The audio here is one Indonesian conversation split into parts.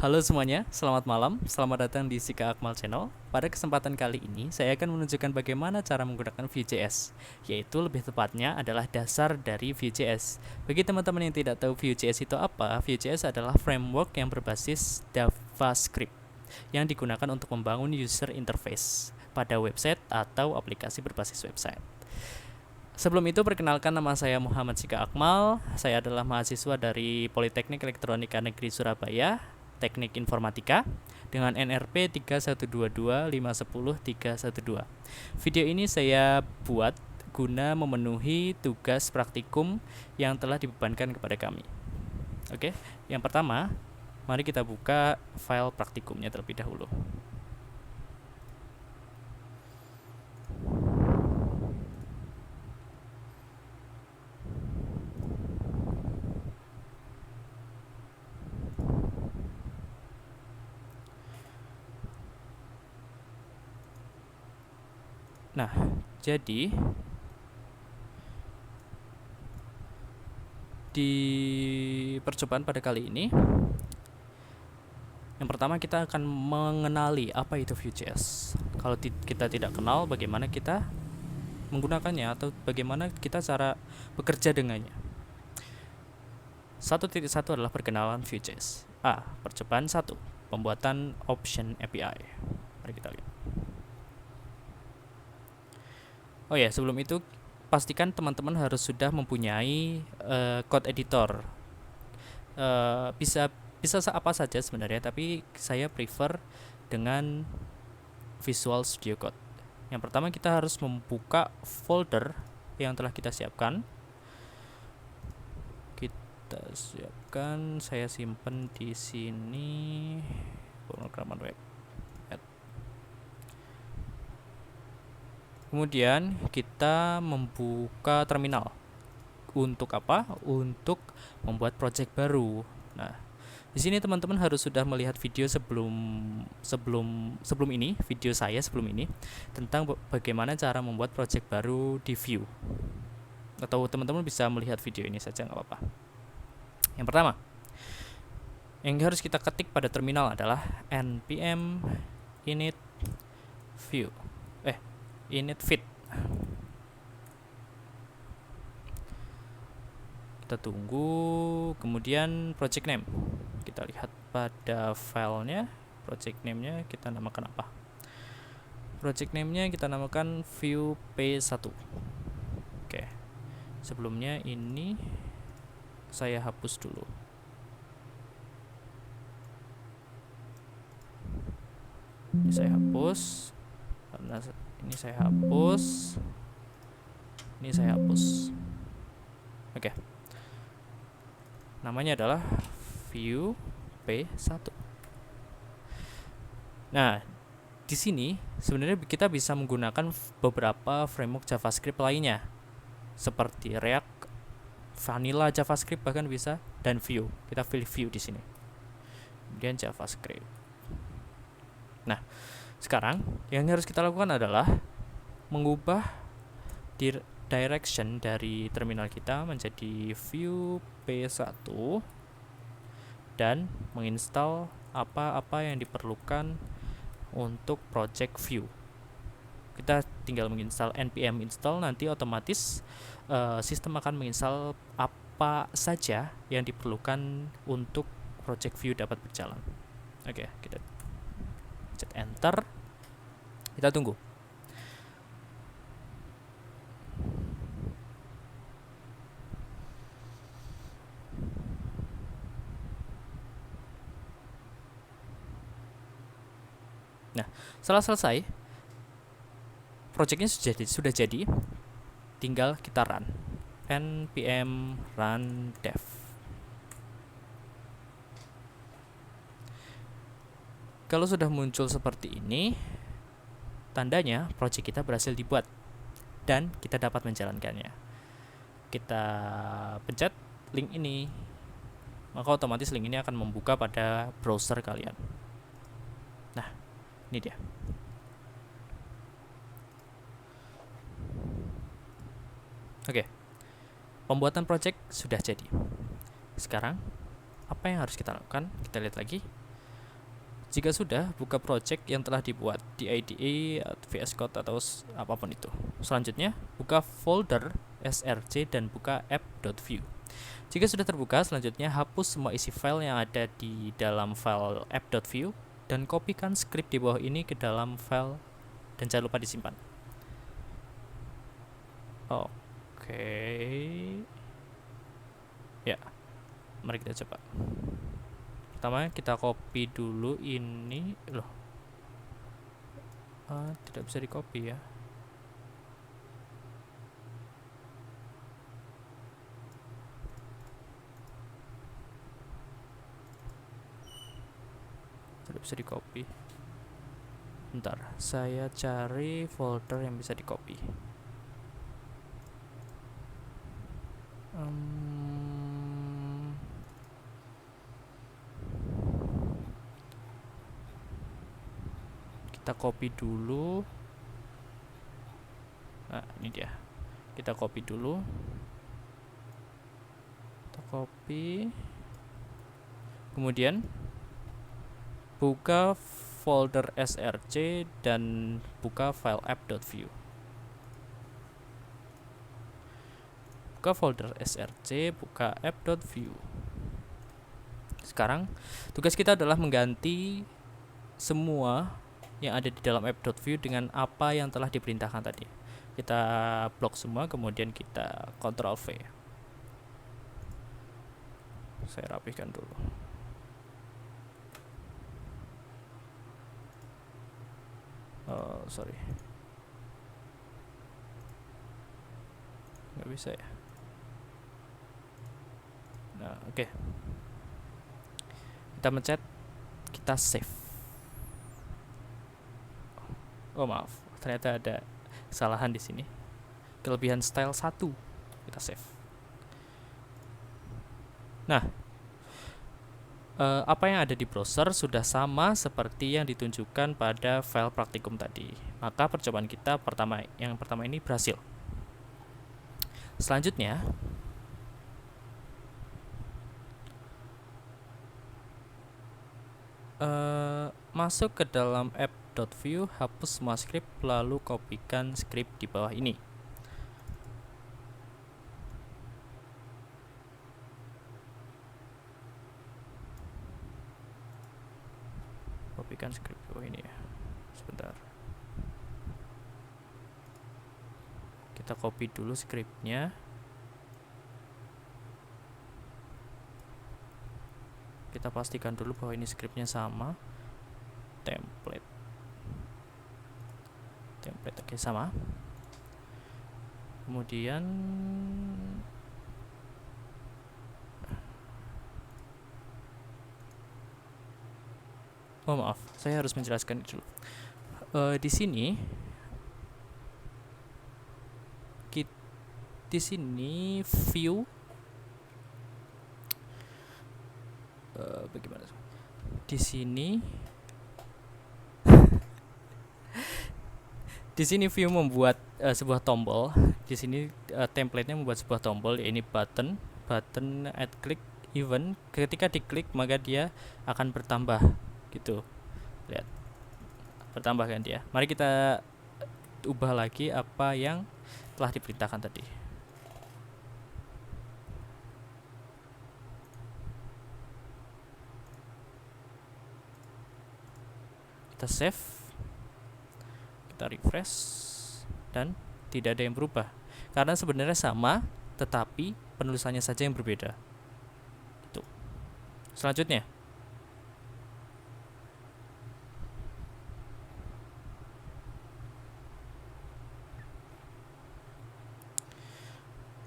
Halo semuanya, selamat malam. Selamat datang di Sika Akmal Channel. Pada kesempatan kali ini, saya akan menunjukkan bagaimana cara menggunakan Vue.js, yaitu lebih tepatnya adalah dasar dari Vue.js. Bagi teman-teman yang tidak tahu Vue.js itu apa, Vue.js adalah framework yang berbasis JavaScript yang digunakan untuk membangun user interface pada website atau aplikasi berbasis website. Sebelum itu, perkenalkan, nama saya Muhammad Sika Akmal. Saya adalah mahasiswa dari Politeknik Elektronika Negeri Surabaya, Teknik Informatika, dengan NRP 3122510-312. Video ini saya buat guna memenuhi tugas praktikum yang telah dibebankan kepada kami. Oke, yang pertama, mari kita buka file praktikumnya terlebih dahulu. Nah, jadi di percobaan pada kali ini, yang pertama kita akan mengenali apa itu Vue.js. Kalau kita tidak kenal, bagaimana kita menggunakannya atau bagaimana kita cara bekerja dengannya. 1.1 adalah perkenalan Vue.js. Percobaan 1, pembuatan option API. Mari kita lihat. Oh ya, sebelum itu pastikan teman-teman harus sudah mempunyai code editor. Bisa apa saja sebenarnya, tapi saya prefer dengan Visual Studio Code. Yang pertama, kita harus membuka folder yang telah kita siapkan. Saya simpan di sini pemrograman web. Kemudian kita membuka terminal. Untuk apa? Untuk membuat project baru. Nah, di sini teman-teman harus sudah melihat video sebelum ini, video saya sebelum ini tentang bagaimana cara membuat project baru di Vue. Atau teman-teman bisa melihat video ini saja, nggak apa-apa. Yang pertama, yang harus kita ketik pada terminal adalah npm init Vue. Init fit. Kita tunggu. Kemudian project name, kita lihat pada filenya. Project name-nya kita namakan apa? Project name-nya kita namakan Vue P1. Oke. Sebelumnya ini saya hapus dulu. Ini saya hapus karena ini saya hapus. Ini saya hapus. Oke. Namanya adalah Vue P1. Nah, di sini sebenarnya kita bisa menggunakan beberapa framework JavaScript lainnya, seperti React, Vanilla JavaScript bahkan bisa, dan Vue. Kita pilih Vue di sini. Kemudian JavaScript. Nah, sekarang yang harus kita lakukan adalah mengubah direction dari terminal kita menjadi Vue P1 dan menginstal apa-apa yang diperlukan untuk project Vue. Kita tinggal menginstal npm install, nanti otomatis sistem akan menginstal apa saja yang diperlukan untuk project Vue dapat berjalan. Oke, kita pencet enter. Kita tunggu. Nah, setelah selesai, projectnya sudah jadi, tinggal kita run. npm run dev. Kalau sudah muncul seperti ini, tandanya project kita berhasil dibuat dan kita dapat menjalankannya. Kita pencet link ini, maka otomatis link ini akan membuka pada browser kalian. Nah, ini dia. Oke. Pembuatan project sudah jadi. Sekarang apa yang harus kita lakukan? Kita lihat lagi. Jika sudah, buka project yang telah dibuat di IDE, VS Code atau apapun itu. Selanjutnya, buka folder src dan buka app.view. Jika sudah terbuka, selanjutnya hapus semua isi file yang ada di dalam file app.view dan kopikan script di bawah ini ke dalam file dan jangan lupa disimpan. Oke. Ya, mari kita coba. Pertama kita copy dulu ini. Loh, tidak bisa di copy ya. Tidak bisa di copy. Bentar, saya cari folder yang bisa di copy. Kita copy dulu. Nah, ini dia. Kita copy dulu. Kita copy. Kemudian buka folder src dan buka file app.view. Buka folder src, buka app.view. Sekarang tugas kita adalah mengganti semua yang ada di dalam app.view dengan apa yang telah diperintahkan tadi. Kita blok semua, kemudian kita Ctrl V. Saya rapihkan dulu. Sorry, nggak bisa ya. Nah, oke. Kita mencet, kita save. Oh maaf, ternyata ada kesalahan di sini. Kelebihan style 1. Kita save. Nah, apa yang ada di browser sudah sama seperti yang ditunjukkan pada file praktikum tadi. Maka percobaan kita yang pertama ini berhasil. Selanjutnya, masuk ke dalam app.view, hapus semua script, lalu kopikan script di bawah ini. Kopikan script di bawah ini ya. Sebentar. Kita copy dulu scriptnya. Kita pastikan dulu bahwa ini scriptnya sama. Template oke, sama. Kemudian maaf, saya harus menjelaskan dulu. Di sini view bagaimana? Di sini view membuat sebuah tombol. Di sini template-nya membuat sebuah tombol, ini button add click event. Ketika diklik maka dia akan bertambah gitu. Lihat, bertambah kan dia. Mari kita ubah lagi apa yang telah diperintahkan tadi. Kita save, kita refresh, dan tidak ada yang berubah karena sebenarnya sama, tetapi penulisannya saja yang berbeda. Itu. Selanjutnya,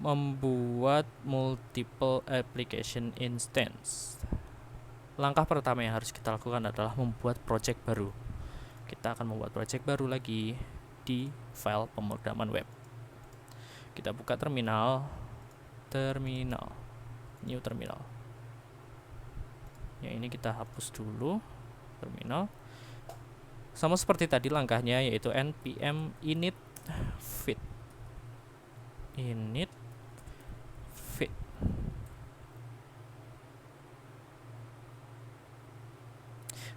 membuat multiple application instance. Langkah pertama yang harus kita lakukan adalah membuat project baru. Kita akan membuat project baru lagi di file pemrograman web. Kita buka terminal, new terminal. Yang ini kita hapus dulu terminal. Sama seperti tadi langkahnya, yaitu npm init fit.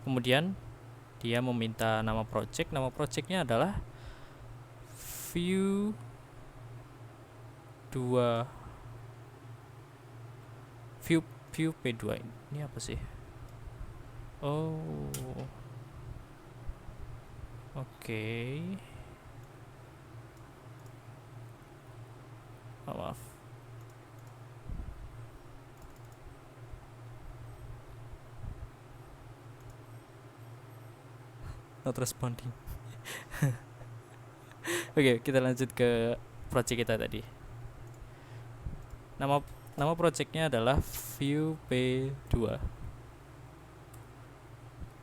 Kemudian dia meminta nama project. Nama projectnya adalah view 2 view P2. Ini apa sih? Oh, oke. Maaf. Not responding. Oke, kita lanjut ke project kita tadi. Nama projectnya adalah view P2.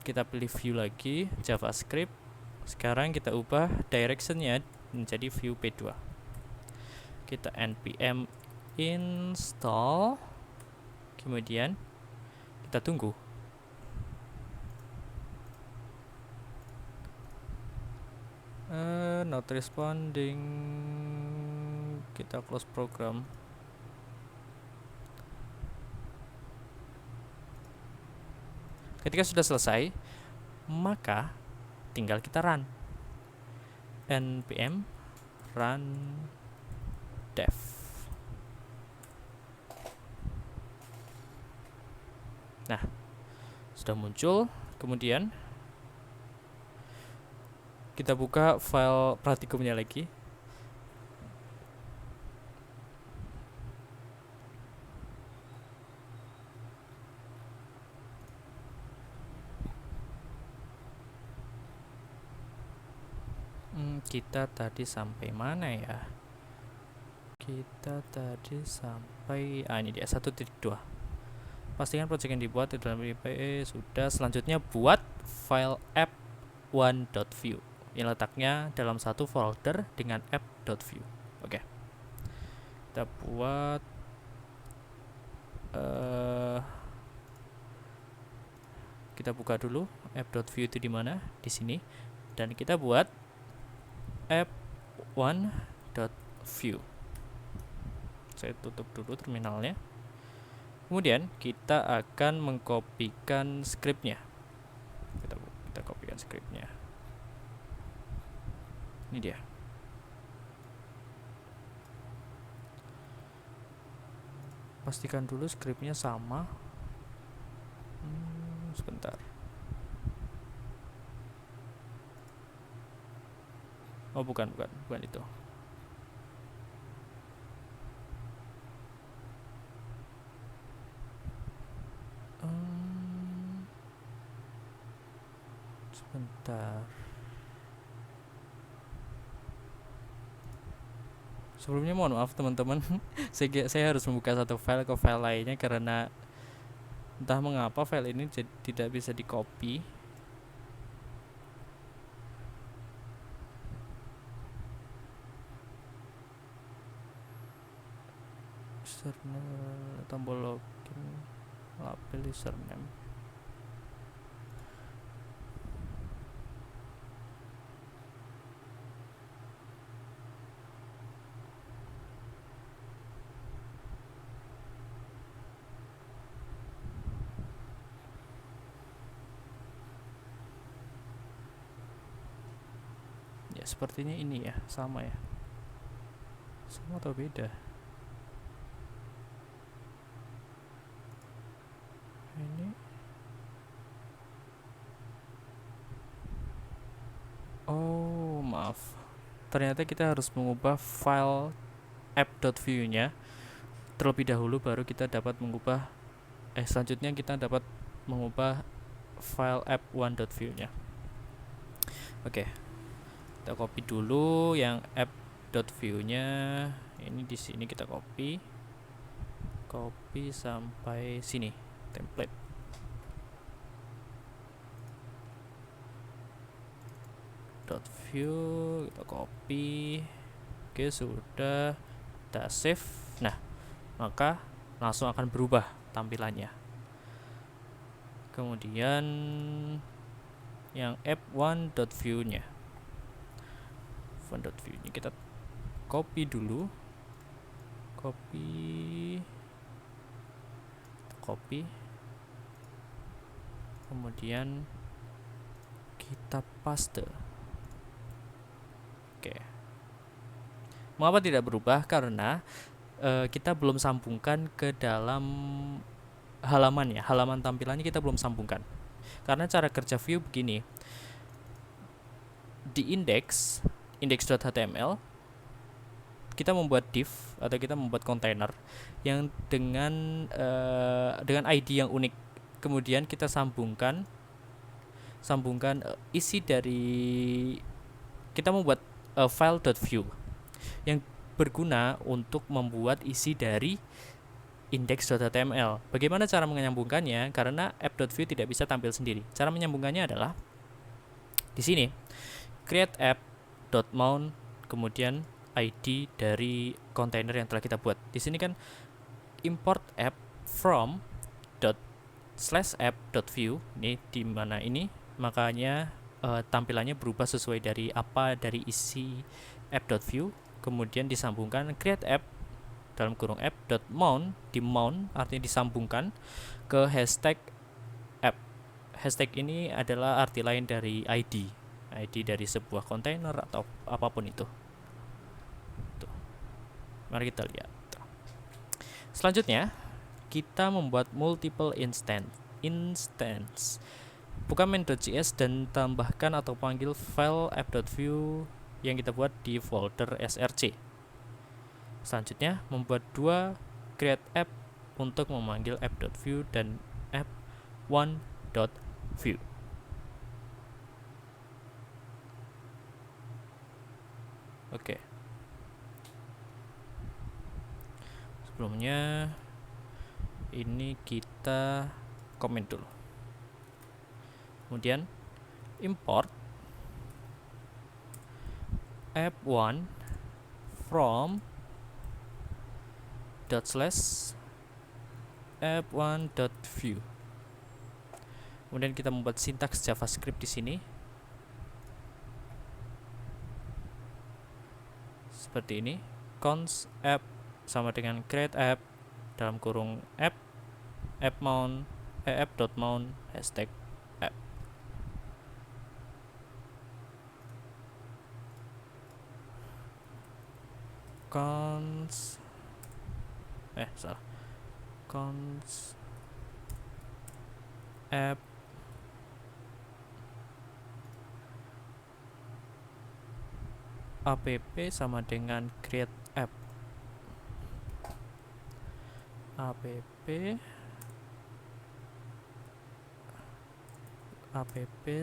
Kita pilih view lagi, JavaScript. Sekarang kita ubah directionnya menjadi view P2. Kita npm install, kemudian kita tunggu. Not responding. Kita close program. Ketika sudah selesai, maka tinggal kita run. npm run dev. Nah, sudah muncul. Kemudian kita buka file praktikumnya lagi. Kita tadi sampai mana ya? Kita tadi sampai ini dia 1.2. Pastikan project yang dibuat di dalam IPE sudah. Selanjutnya buat file app1.view yang letaknya dalam satu folder dengan app.view. Oke. Kita buat kita buka dulu app.view itu di mana? Di sini. Dan kita buat app1.view. Saya tutup dulu terminalnya. Kemudian kita akan mengkopikan scriptnya. Kita kopikan scriptnya. Ini dia. Pastikan dulu scriptnya sama. Sebentar. Oh, bukan itu. Sebentar. Sebelumnya mohon maaf teman-teman. saya harus membuka satu file ke file lainnya karena entah mengapa file ini tidak bisa di copy. Username, tombol login, label username. Ya, sepertinya ini ya, sama ya. Sama atau beda? Ini. Oh, maaf. Ternyata kita harus mengubah file app.view-nya terlebih dahulu, baru kita dapat mengubah selanjutnya kita dapat mengubah file app1.view-nya. Oke. Kita copy dulu yang app.view-nya. Ini di sini kita copy sampai sini, template. .view kita copy. Oke, sudah kita save. Nah, maka langsung akan berubah tampilannya. Kemudian yang app1.view-nya. Ini kita copy dulu. Copy. Kemudian kita paste. Oke. Mengapa tidak berubah? Karena kita belum sambungkan ke dalam halaman ya, halaman tampilannya kita belum sambungkan. Karena cara kerja view begini, di index.html kita membuat div atau kita membuat kontainer yang dengan ID yang unik. Kemudian kita sambungkan isi dari, kita membuat file.view yang berguna untuk membuat isi dari index.html. Bagaimana cara menyambungkannya? Karena app.view tidak bisa tampil sendiri. Cara menyambungkannya adalah di sini, create app.mount, kemudian ID dari kontainer yang telah kita buat. Di sini kan import app from /app.view, ini di mana ini, makanya tampilannya berubah sesuai dari isi app.view. Kemudian disambungkan create app dalam kurung app.mount, di mount artinya disambungkan ke hashtag app. Hashtag ini adalah arti lain dari ID dari sebuah kontainer atau apapun itu. Tuh. Mari kita lihat. Selanjutnya kita membuat multiple instance. Buka main.js dan tambahkan atau panggil file app.view yang kita buat di folder src. Selanjutnya membuat 2 create app untuk memanggil app.view dan app1.view. Oke. Sebelumnya ini kita komen dulu. Kemudian import app1 from /app1.view. Kemudian kita membuat sintaks JavaScript di sini. Seperti ini. Const app sama dengan create app dalam kurung app.mount hashtag app. Const app app sama dengan create app. app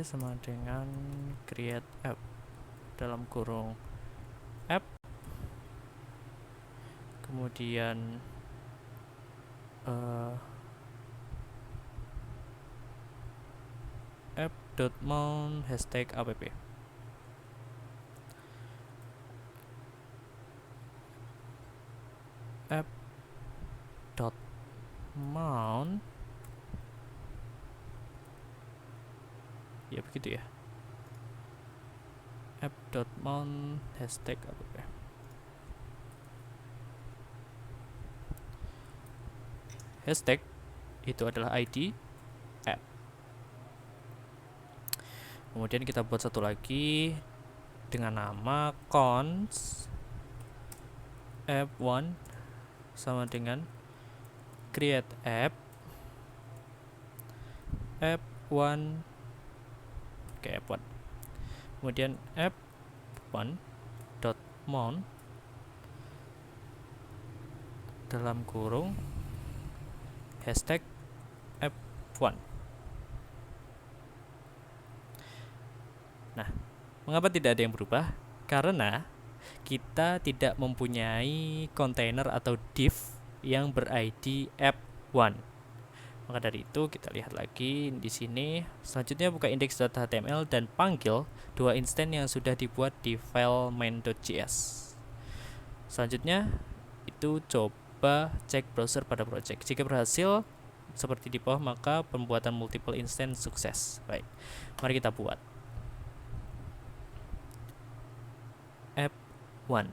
sama dengan create app dalam kurung app, kemudian app.mount hashtag app. app.mount ya begitu ya, app.mount hashtag app. Hashtag itu adalah ID app. Kemudian kita buat satu lagi dengan nama const app1 sama dengan create app app1 app1. Kemudian app1.mount dalam kurung hashtag app1. Nah, mengapa tidak ada yang berubah? Karena kita tidak mempunyai kontainer atau div yang ber-ID app1. Maka dari itu kita lihat lagi di sini. Selanjutnya buka index.html dan panggil 2 instance yang sudah dibuat di file main.js. Selanjutnya itu coba cek browser pada project. Jika berhasil seperti di bawah, maka pembuatan multiple instance sukses. Baik, mari kita buat app1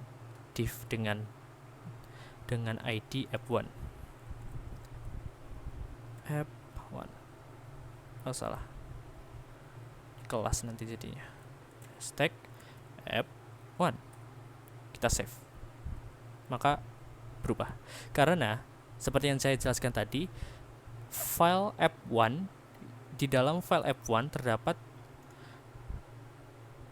div dengan ID app1. app1. Oh, salah. kelas nanti jadinya. Stack app1. Kita save. Maka berubah. Karena seperti yang saya jelaskan tadi, file app1, di dalam file app1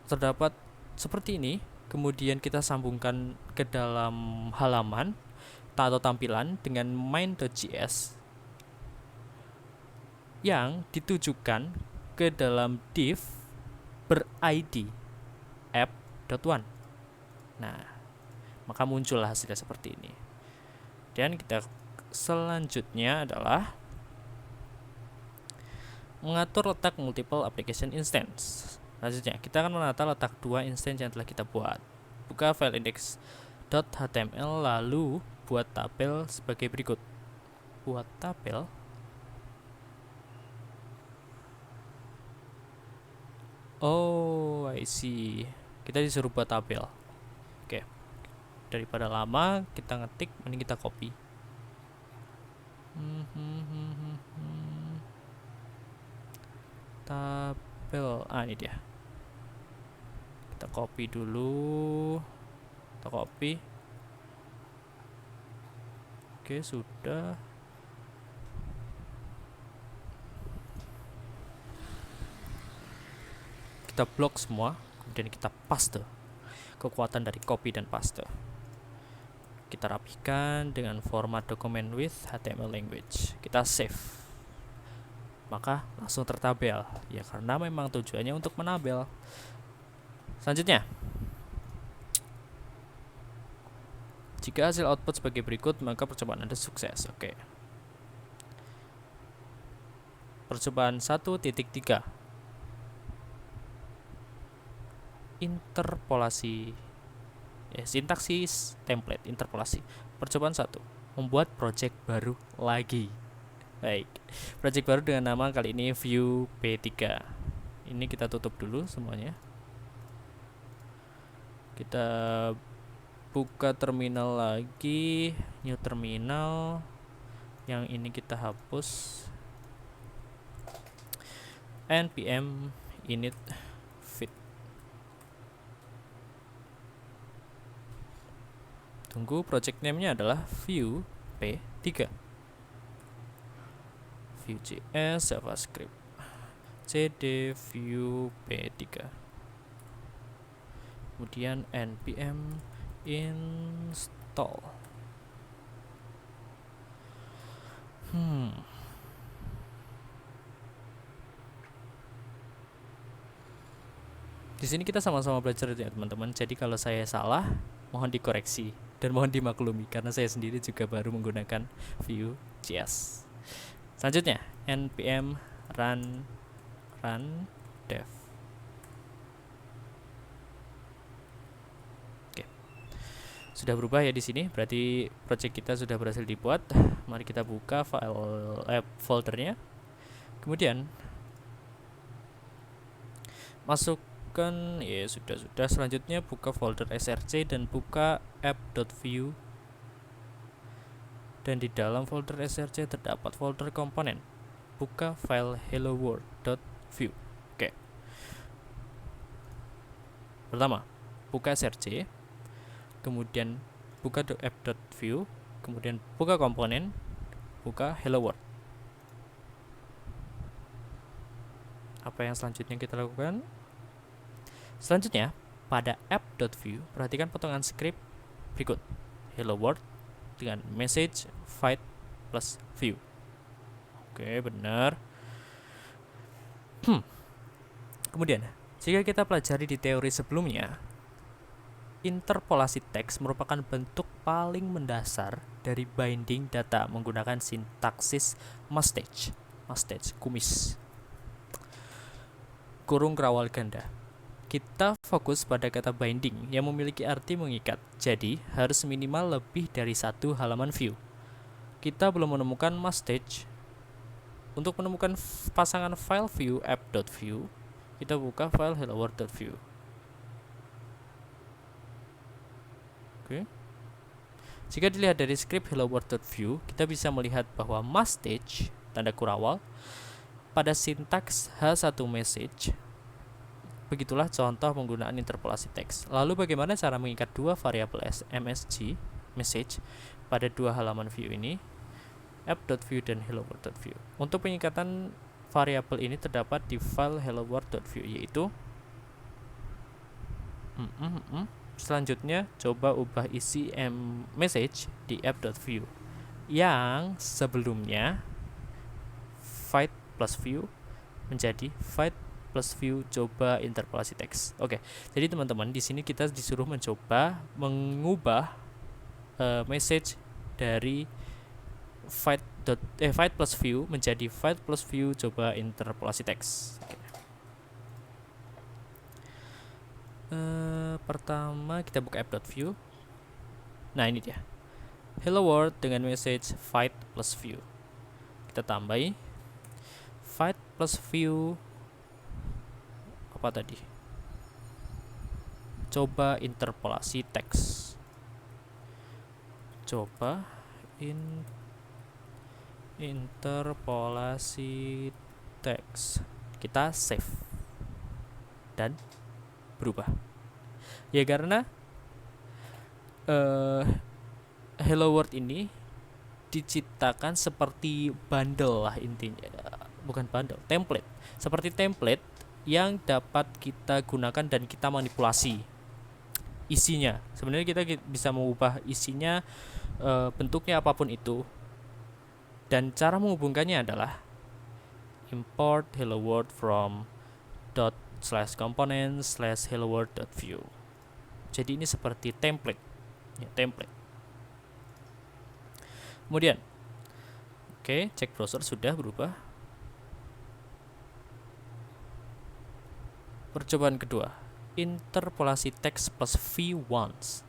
terdapat seperti ini. Kemudian kita sambungkan ke dalam halaman atau tampilan dengan main.js yang ditujukan ke dalam div ber-id app.1. Nah, maka muncullah hasilnya seperti ini. Dan kita selanjutnya adalah mengatur letak multiple application instance. Selanjutnya, kita akan menata letak 2 instance yang telah kita buat. Buka file index.html lalu buat tabel sebagai berikut. Buat tabel. Oh, I see. Kita disuruh buat tabel. Oke. Daripada lama kita ngetik, mending kita copy. Tabel. Ini dia. Kita copy dulu. Kita copy. Oke, sudah. Kita blok semua, kemudian kita paste. Kekuatan dari copy dan paste. Kita rapihkan dengan format dokumen with HTML language. Kita save. Maka langsung tertabel. Ya, karena memang tujuannya untuk menabel. Selanjutnya, jika hasil output sebagai berikut, maka percobaan Anda sukses. Oke. Percobaan 1.3. Interpolasi. Sintaksis template interpolasi. Percobaan 1. Membuat project baru lagi. Baik. Project baru dengan nama kali ini view P3. Ini kita tutup dulu semuanya. Kita buka terminal lagi, new terminal. Yang ini kita hapus. npm init fit. Tunggu, project name-nya adalah view P3. Vue.js JavaScript cd view P3. Kemudian npm install. Di sini kita sama-sama belajar ya teman-teman. Jadi kalau saya salah, mohon dikoreksi dan mohon dimaklumi karena saya sendiri juga baru menggunakan Vue.js. Selanjutnya, npm run dev. Sudah berubah ya di sini, berarti project kita sudah berhasil dibuat. Mari kita buka file foldernya. Kemudian masukkan sudah. Selanjutnya buka folder src dan buka app.vue. Dan di dalam folder src terdapat folder komponen. Buka file helloworld.vue. Oke. Pertama, buka src. Kemudian buka app.vue, kemudian buka komponen, buka hello world. Apa yang selanjutnya kita lakukan? Selanjutnya, pada app.vue, perhatikan potongan script berikut. Hello world dengan message fight plus view. Oke, benar. Kemudian, jika kita pelajari di teori sebelumnya, interpolasi teks merupakan bentuk paling mendasar dari binding data menggunakan sintaksis mustache, kumis, kurung kerawal ganda. Kita fokus pada kata binding yang memiliki arti mengikat, jadi harus minimal lebih dari satu halaman view. Kita belum menemukan mustache. Untuk menemukan pasangan file view app.vue, kita buka file helloworld.vue. Oke. Jika dilihat dari script helloworld.vue, kita bisa melihat bahwa mustache tanda kurawal pada sintaks H1 message Begitulah contoh penggunaan interpolasi teks. Lalu bagaimana cara mengikat dua variabel MSG message pada dua halaman view ini, app.view dan hello-world.view. Untuk pengikatan variabel ini terdapat di file hello-world.view, yaitu selanjutnya coba ubah isi message di app.view yang sebelumnya fight plus view menjadi fight plus view coba interpolasi teks. Oke, jadi teman-teman di sini kita disuruh mencoba mengubah message dari fight plus view menjadi fight plus view coba interpolasi teks. Oke. Pertama kita buka app.view. Nah ini dia, hello world dengan message fight plus view. Kita tambahi fight plus view apa tadi, coba interpolasi teks. Coba interpolasi teks. Kita save dan berubah. Ya karena hello world ini diciptakan seperti bundle lah intinya, bukan bundle, template. Seperti template yang dapat kita gunakan dan kita manipulasi isinya. Sebenarnya kita bisa mengubah isinya, bentuknya apapun itu. Dan cara menghubungkannya adalah import hello world from ./component/hello world.view. Jadi ini seperti template, ya, template. Kemudian, oke, cek browser sudah berubah. Percobaan kedua, interpolasi teks plus v once.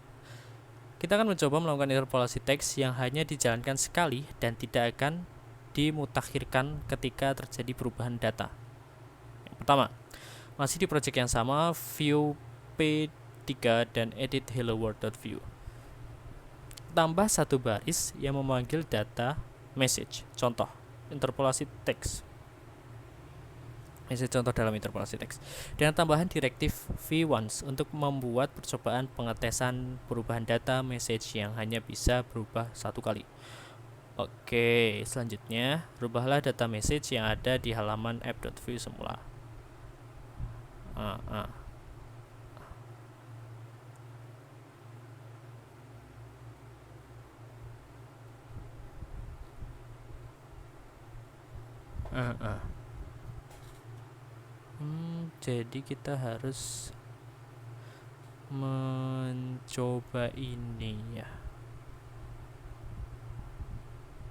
Kita akan mencoba melakukan interpolasi teks yang hanya dijalankan sekali dan tidak akan dimutakhirkan ketika terjadi perubahan data. Yang pertama, masih di project yang sama, view p3 dan edit hello world.view. Tambah satu baris yang memanggil data message. Contoh, interpolasi teks. Message contoh dalam interpolasi teks. Dengan tambahan direktif v-once untuk membuat percobaan pengetesan perubahan data message yang hanya bisa berubah satu kali. Oke, selanjutnya rubahlah data message yang ada di halaman app.view semula. Jadi kita harus mencoba ini ya.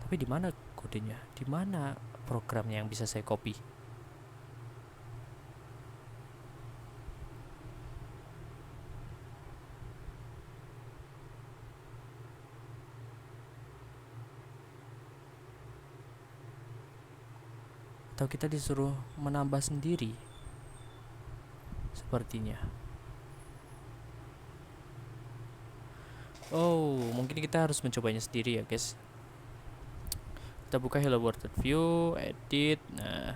Tapi di mana kodenya? Di mana programnya yang bisa saya copy? Atau kita disuruh menambah sendiri? Sepertinya. Oh, mungkin kita harus mencobanya sendiri ya guys. Kita buka hello world.view, edit. Nah,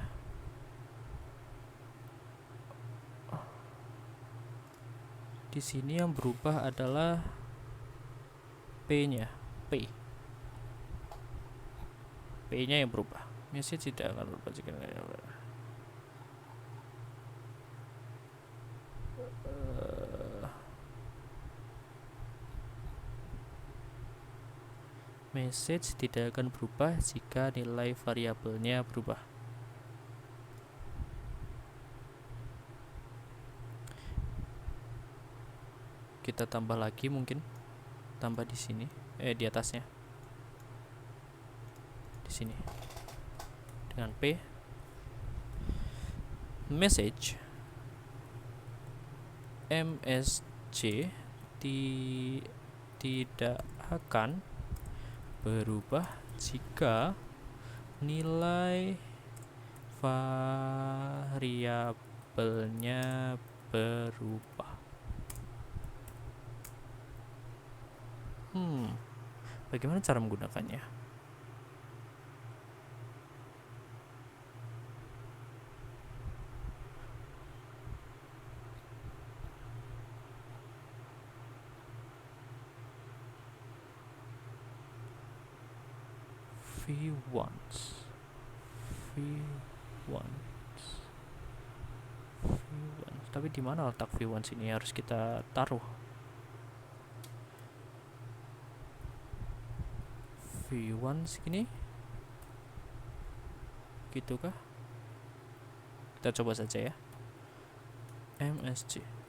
di sini yang berubah adalah p-nya, p-nya yang berubah. Message tidak akan berubah jika message tidak akan berubah jika nilai variabelnya berubah. Kita tambah lagi, mungkin tambah di sini, di atasnya, di sini dengan p message msj tidak akan berubah jika nilai variabelnya berubah. Bagaimana cara menggunakannya? v1 v1 v1 tapi di mana letak v1 sini harus kita taruh v1 segini gitu kah? Kita coba saja ya. MSG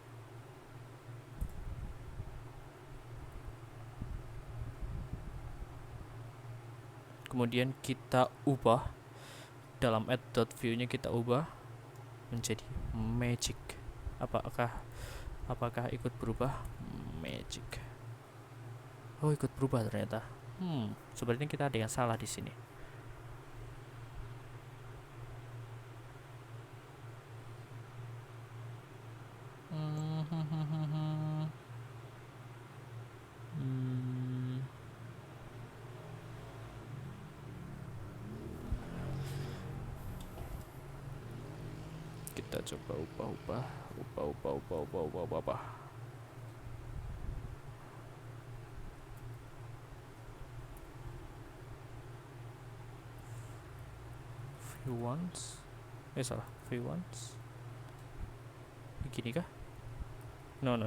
kemudian kita ubah dalam add.view nya, kita ubah menjadi magic. Apakah ikut berubah? Magic. Oh, ikut berubah ternyata. Sebenarnya kita ada yang salah di sini. Kita coba ubah. v1 begini kah? No.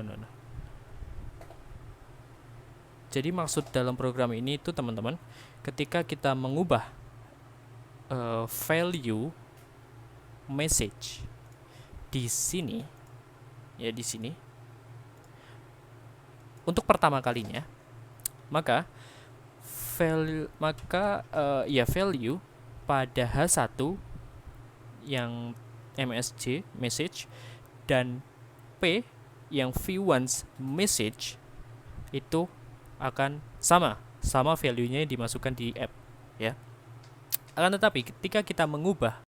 Jadi maksud dalam program ini itu teman-teman, ketika kita mengubah value message di sini ya, di sini untuk pertama kalinya, maka value pada H1 yang MSG message dan P yang v1 message itu akan sama value-nya yang dimasukkan di app ya. Akan tetapi ketika kita mengubah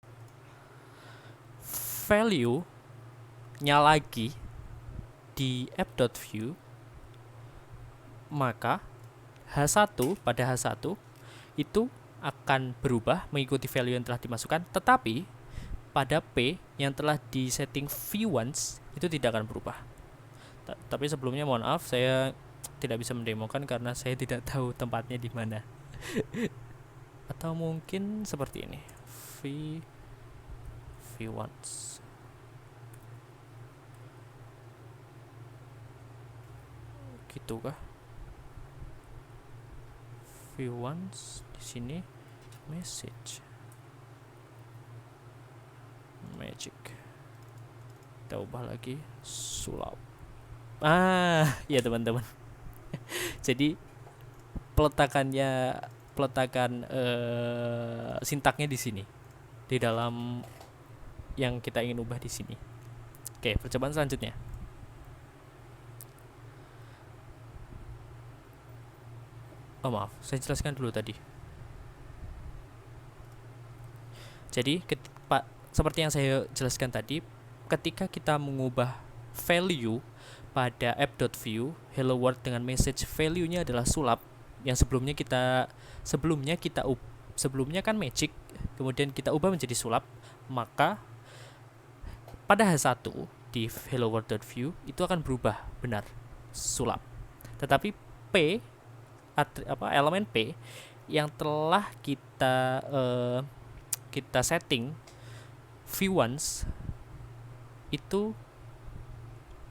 value-nya lagi di app.view, maka pada H1 itu akan berubah mengikuti value yang telah dimasukkan, tetapi pada P yang telah disetting v1 itu tidak akan berubah. Tapi sebelumnya mohon maaf, saya tidak bisa mendemokan karena saya tidak tahu tempatnya di mana. Atau mungkin seperti ini, v1 gitu kah? v1 di sini message magic, kita ubah lagi sulap. Ya teman-teman. Jadi peletakan sintaknya di sini, di dalam yang kita ingin ubah di sini. Oke, percobaan selanjutnya. Oh maaf, saya jelaskan dulu tadi. Jadi seperti yang saya jelaskan tadi, ketika kita mengubah value pada app.view hello world dengan message value-nya adalah sulap, yang sebelumnya kan magic, kemudian kita ubah menjadi sulap, maka pada H1 di hello world.view itu akan berubah benar sulap. Tetapi elemen P yang telah kita setting v1 itu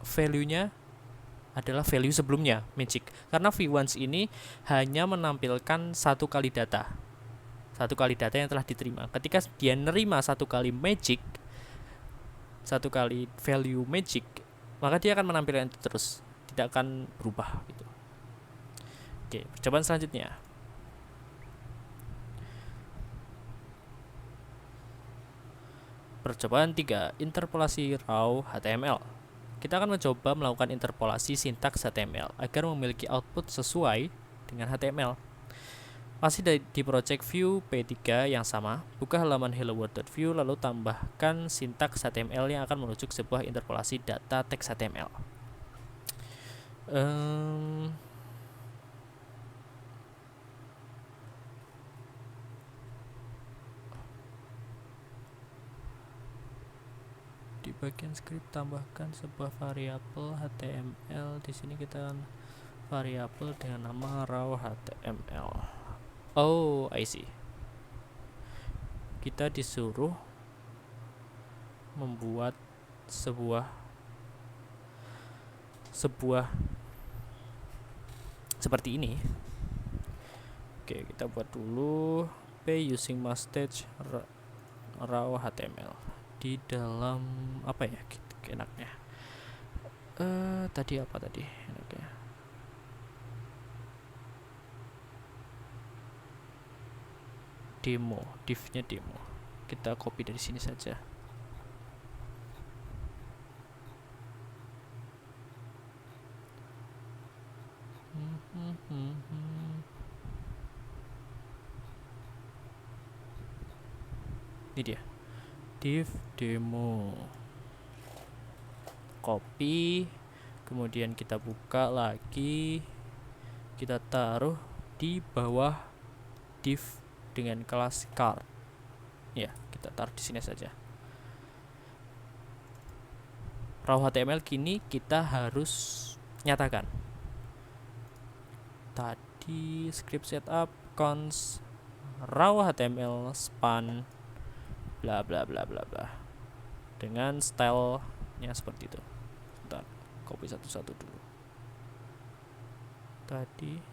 value-nya adalah value sebelumnya magic, karena v1 ini hanya menampilkan satu kali data yang telah diterima. Ketika dia nerima satu kali value magic, maka dia akan menampilkan itu terus, tidak akan berubah gitu. Oke, percobaan selanjutnya. Percobaan 3, interpolasi raw HTML. Kita akan mencoba melakukan interpolasi sintaks HTML agar memiliki output sesuai dengan HTML. Masih di project view P3 yang sama, buka halaman hello world.view lalu tambahkan sintaks HTML yang akan merujuk sebuah interpolasi data teks HTML. Di bagian script tambahkan sebuah variabel HTML. Di sini kita variabel dengan nama raw HTML. Oh, I see. kita disuruh membuat sebuah seperti ini. Oke, kita buat dulu p using mustache raw HTML di dalam apa ya enaknya. Tadi apa tadi enaknya? Demo, div-nya demo. Kita copy dari sini saja. Ini dia, div demo. Copy, kemudian kita buka lagi, kita taruh di bawah div dengan kelas card. Ya, kita taruh di sini saja. Raw HTML kini kita harus nyatakan. Tadi script setup cons raw HTML span bla bla bla bla bla dengan stylenya seperti itu. Bentar, copy satu-satu dulu. Tadi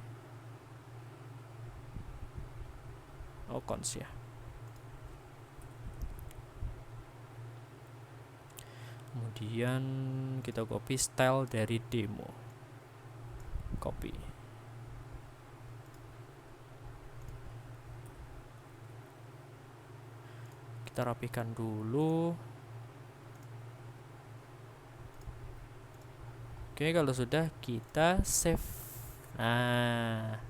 cons ya. Kemudian kita copy style dari demo. Copy. Kita rapikan dulu. Oke, kalau sudah kita save. Nah,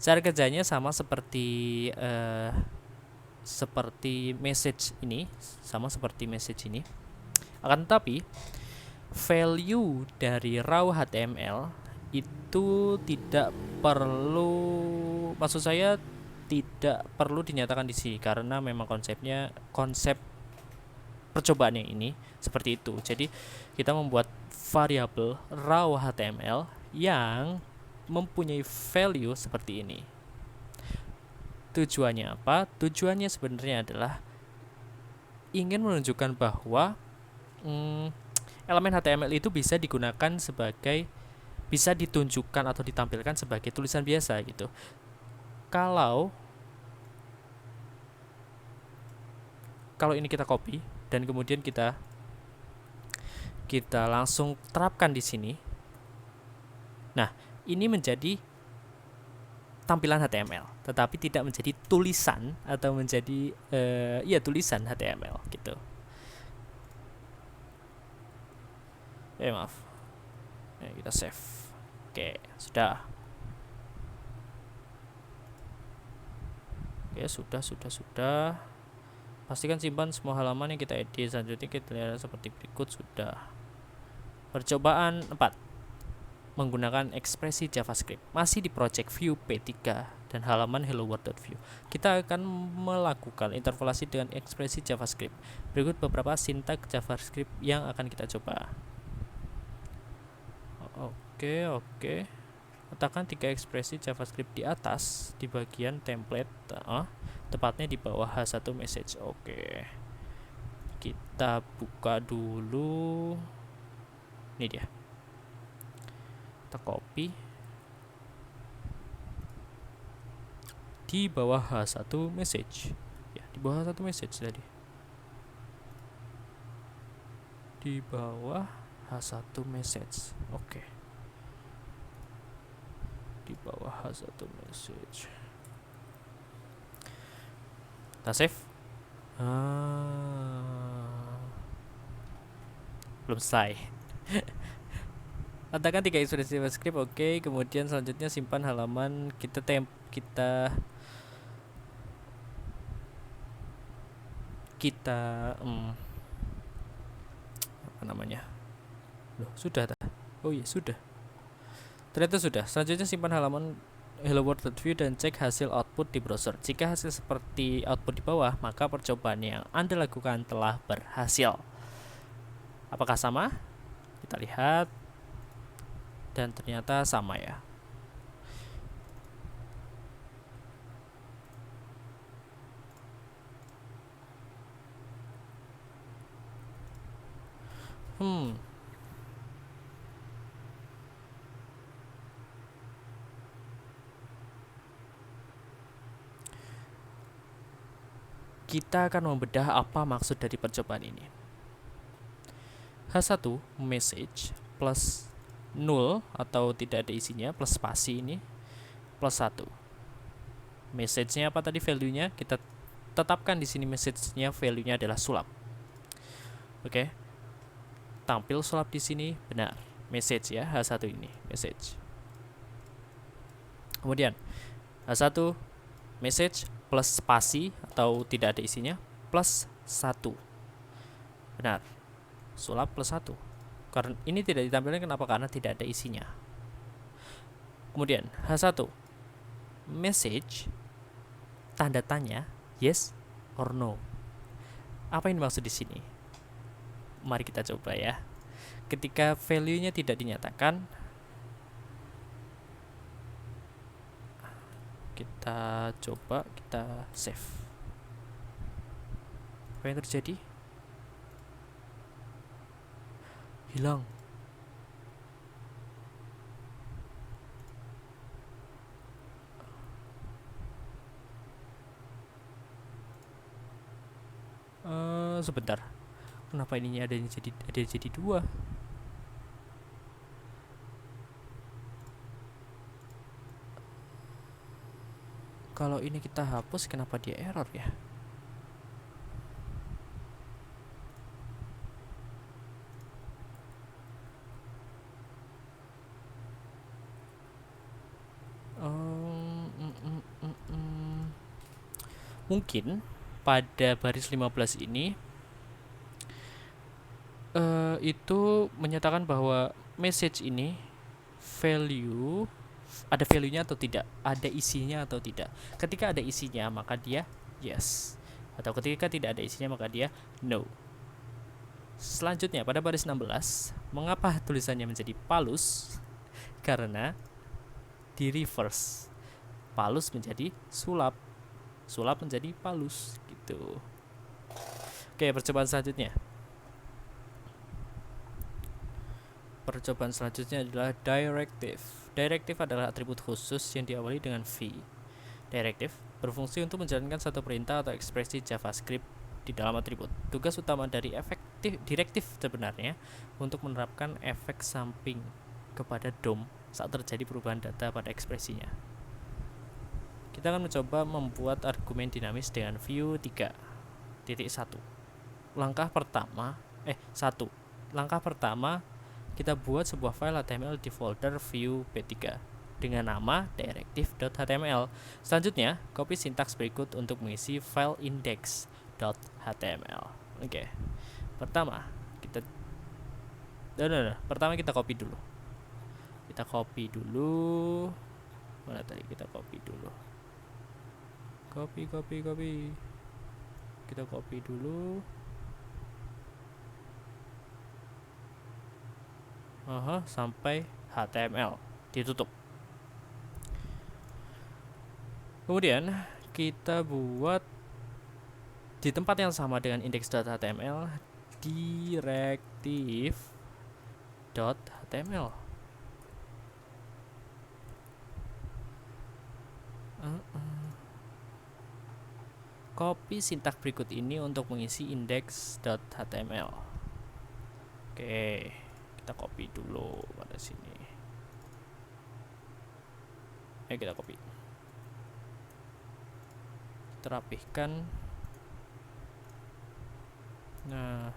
cara kerjanya sama seperti message ini, Akan tetapi value dari raw HTML itu tidak perlu, maksud saya tidak perlu dinyatakan di sini karena memang konsep percobaan yang ini seperti itu. Jadi kita membuat variabel raw HTML yang mempunyai value seperti ini. Tujuannya apa? Tujuannya sebenarnya adalah ingin menunjukkan bahwa elemen HTML itu bisa digunakan sebagai, bisa ditunjukkan atau ditampilkan sebagai tulisan biasa gitu. Kalau ini kita copy dan kemudian kita langsung terapkan di sini. Nah, ini menjadi tampilan HTML, tetapi tidak menjadi tulisan atau menjadi tulisan HTML gitu. Maaf. Kita save. Oke, sudah. Oke, sudah. Pastikan simpan semua halaman yang kita edit. Selanjutnya kita lihat seperti berikut. Sudah. Percobaan 4 menggunakan ekspresi JavaScript. Masih di project view P3 dan halaman hello world.view. Kita akan melakukan interpolasi dengan ekspresi JavaScript. Berikut beberapa sintak JavaScript yang akan kita coba. Oke. Letakkan 3 ekspresi JavaScript di atas di bagian template, tepatnya di bawah H1 message. Oke. Kita buka dulu. Ini dia. Kita copy di bawah H1 message. Ya, di bawah H1 message tadi. Di bawah H1 message. Oke. Di bawah H1 message. Kita save. Belum selesai. Letakkan 3 ekspresi JavaScript. Oke, kemudian selanjutnya simpan halaman kita apa namanya? Loh, sudah tak? Oh iya, sudah. Ternyata sudah. Selanjutnya simpan halaman hello world.view dan cek hasil output di browser. Jika hasil seperti output di bawah, maka percobaan yang Anda lakukan telah berhasil. Apakah sama? Kita lihat. Dan ternyata sama ya. Hmm, kita akan membedah apa maksud dari percobaan ini. H1 message plus null atau tidak ada isinya plus spasi ini plus 1. Message-nya apa tadi value-nya? Kita tetapkan di sini message-nya value-nya adalah sulap. Oke. Tampil sulap di sini benar. Message ya, H1 ini, message. Kemudian H1 message plus spasi atau tidak ada isinya plus 1. Benar. Sulap plus 1. Karena ini tidak ditampilkan kenapa? Karena tidak ada isinya. Kemudian H1 message tanda tanya yes or no. Apa yang dimaksud di sini? Mari kita coba ya. Ketika value-nya tidak dinyatakan, kita coba kita save. Apa yang terjadi? Hilang. Sebentar. Kenapa ininya ada jadi dua? Kalau ini kita hapus, kenapa dia error ya? Mungkin pada baris 15 ini itu menyatakan bahwa message ini value ada value-nya atau tidak, ada isinya atau tidak. Ketika ada isinya maka dia yes, atau ketika tidak ada isinya maka dia no. Selanjutnya pada baris 16, mengapa tulisannya menjadi palus? Karena di reverse, palus menjadi sulap, sulap menjadi palus gitu. Oke, percobaan selanjutnya. Percobaan selanjutnya adalah directive. Directive adalah atribut khusus yang diawali dengan V. Directive berfungsi untuk menjalankan satu perintah atau ekspresi JavaScript di dalam atribut. Tugas utama dari directive sebenarnya untuk menerapkan efek samping kepada DOM saat terjadi perubahan data pada ekspresinya. Kita akan mencoba membuat argumen dinamis dengan view 3.1. Langkah pertama, kita buat sebuah file HTML di folder view p3 dengan nama directive.html. Selanjutnya, copy sintaks berikut untuk mengisi file index.html. Oke. Pertama, kita copy dulu. Mana tadi kita copy dulu? Copy. Kita copy dulu. Sampai HTML ditutup. Kemudian kita buat di tempat yang sama dengan index.html directive.html. Copy sintaks berikut ini untuk mengisi index.html. Oke, kita copy dulu pada sini. Kita copy. Terapihkan. Nah,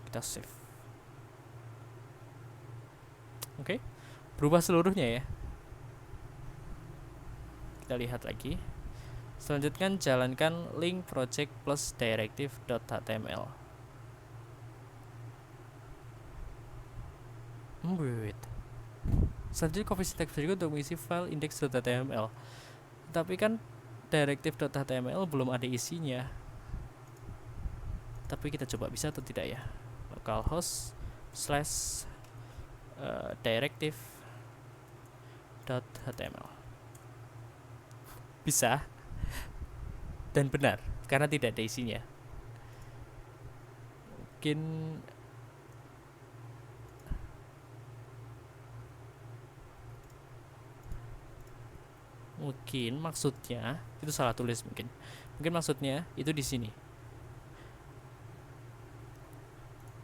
kita save. Oke, berubah seluruhnya ya. Kita lihat lagi. Selanjutnya jalankan link project plus directive.html. Selanjutnya copy sintaks berikut untuk mengisi file index.html. Tapi kan directive.html belum ada isinya. Tapi kita coba bisa atau tidak ya. Localhost / directive.html. Bisa dan benar karena tidak ada isinya. mungkin maksudnya itu salah tulis, mungkin maksudnya itu di sini.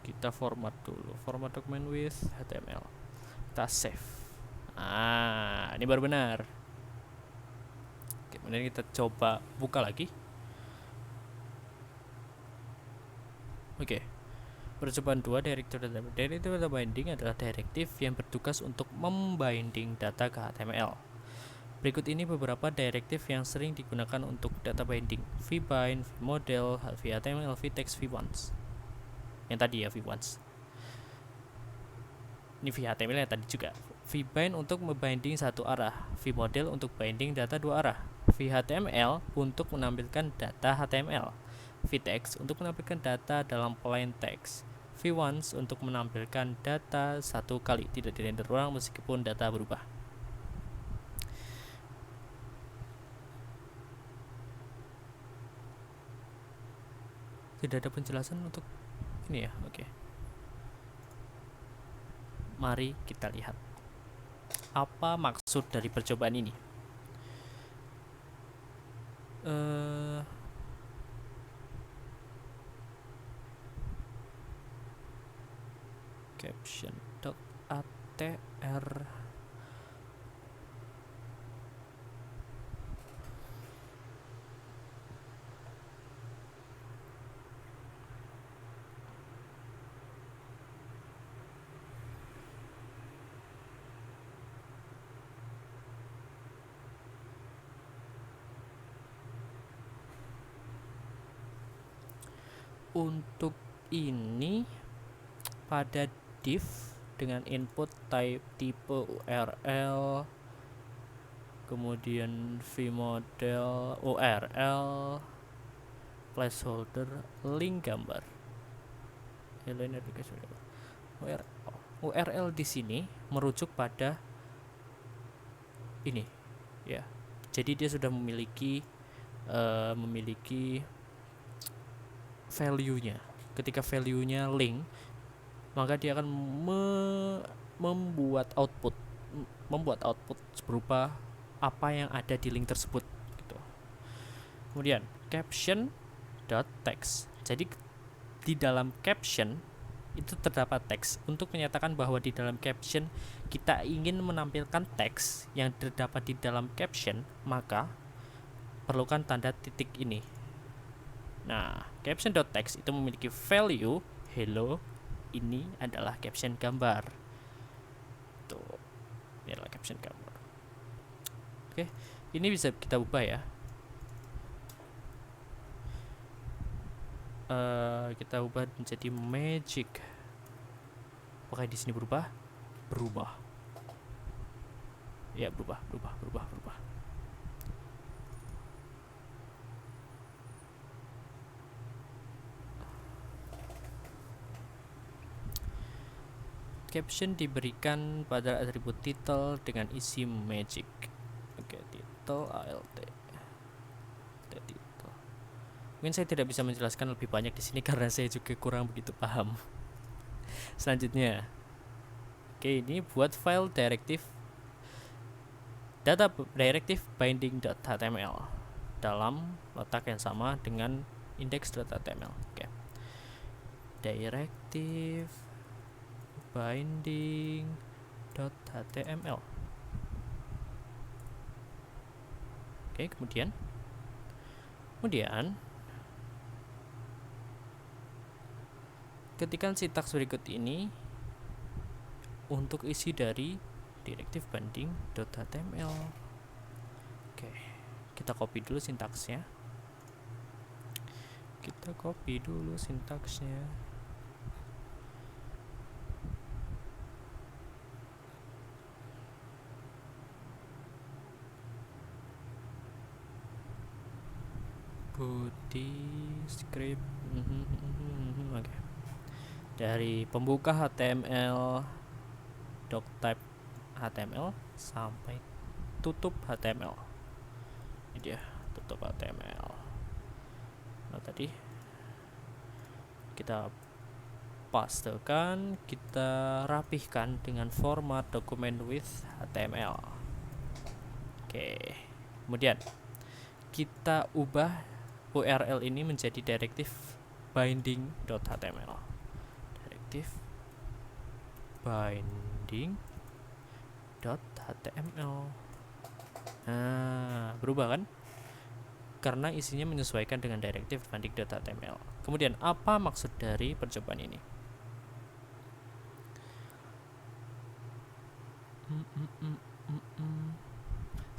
Kita format dulu, format dokumen with HTML, kita save. Ini baru benar. Kemudian kita coba buka lagi. Oke. Percobaan 2, directive data. Directive data binding adalah direktif yang bertugas untuk membinding data ke HTML. Berikut ini beberapa direktif yang sering digunakan untuk data binding: vbind, vmodel, vhtml, vtext, vonce. Yang tadi ya, vonce. Ini vhtml yang tadi juga. Vbind untuk membinding satu arah, vmodel untuk binding data dua arah, vhtml untuk menampilkan data HTML, vtext untuk menampilkan data dalam plain text, vonce untuk menampilkan data satu kali, tidak dirender ulang meskipun data berubah. Tidak ada penjelasan untuk ini ya. Oke. Mari kita lihat apa maksud dari percobaan ini. Caption.atr untuk ini pada div dengan input type tipe URL, kemudian vmodel URL, placeholder, link gambar, URL di sini merujuk pada ini ya. Jadi dia sudah memiliki value-nya. Ketika value-nya link, maka dia akan membuat output berupa apa yang ada di link tersebut gitu. Kemudian caption.text. Jadi di dalam caption itu terdapat teks. Untuk menyatakan bahwa di dalam caption kita ingin menampilkan teks yang terdapat di dalam caption, maka perlukan tanda titik ini. Nah, caption.text itu memiliki value hello. Ini adalah caption gambar. Tuh, ini adalah caption gambar. Oke, ini bisa kita ubah ya. Kita ubah menjadi magic. Apakah di sini berubah? Ya, berubah. Caption diberikan pada atribut title dengan isi magic. Oke, title alt. Title. Mungkin saya tidak bisa menjelaskan lebih banyak di sini karena saya juga kurang begitu paham. Selanjutnya, oke, ini buat file directive data directive binding.html dalam letak yang sama dengan index.html. Oke. Directive binding.html. Oke, kemudian ketikkan sintaks berikut ini untuk isi dari directive binding.html. Oke, kita copy dulu sintaksnya. Body script. Oke. Dari pembuka HTML, doctype HTML sampai tutup HTML. Ini dia tutup HTML. Nah, tadi kita pastekan, kita rapihkan dengan format document with HTML. Oke, kemudian kita ubah URL ini menjadi directive binding.html. Directive binding.html. Nah, berubah kan? Karena isinya menyesuaikan dengan directive binding.html. Kemudian apa maksud dari percobaan ini?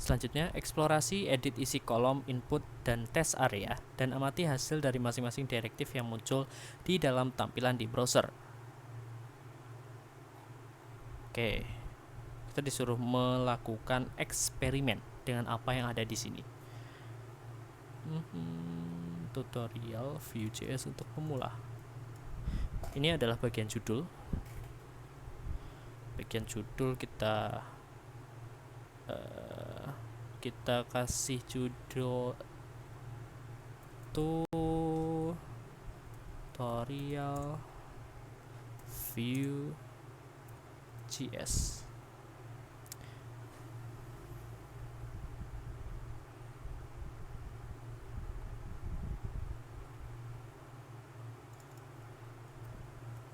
Selanjutnya, eksplorasi, edit isi kolom, input, dan test area, dan amati hasil dari masing-masing directive yang muncul di dalam tampilan di browser. Oke, kita disuruh melakukan eksperimen dengan apa yang ada di sini. Tutorial Vue.js untuk pemula. Ini adalah bagian judul. Bagian judul kita kasih judul tutorial Vue.js.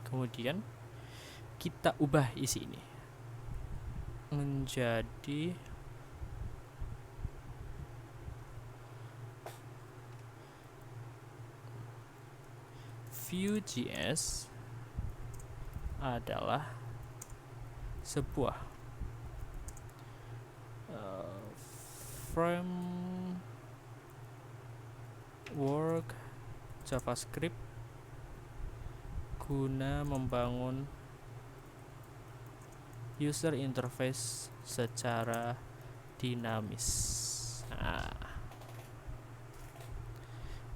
Kemudian kita ubah isi ini menjadi Vue.js adalah sebuah framework JavaScript guna membangun user interface secara dinamis. Nah,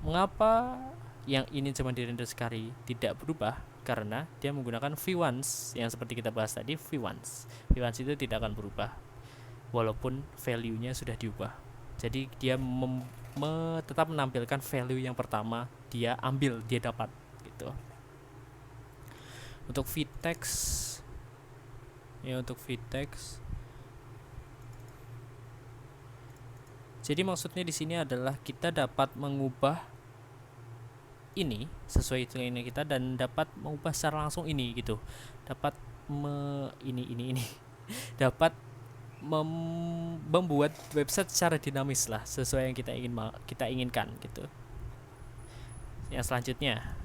mengapa yang ini cuma dirender sekali tidak berubah? Karena dia menggunakan v1 yang seperti kita bahas tadi. v1 itu tidak akan berubah walaupun value-nya sudah diubah. Jadi dia tetap menampilkan value yang pertama dia ambil, dia dapat gitu. Untuk vtext jadi maksudnya di sini adalah kita dapat mengubah ini sesuai hitungan kita dan dapat mengubah secara langsung ini gitu. Dapat dapat membuat website secara dinamis lah, sesuai yang kita inginkan gitu. Yang selanjutnya,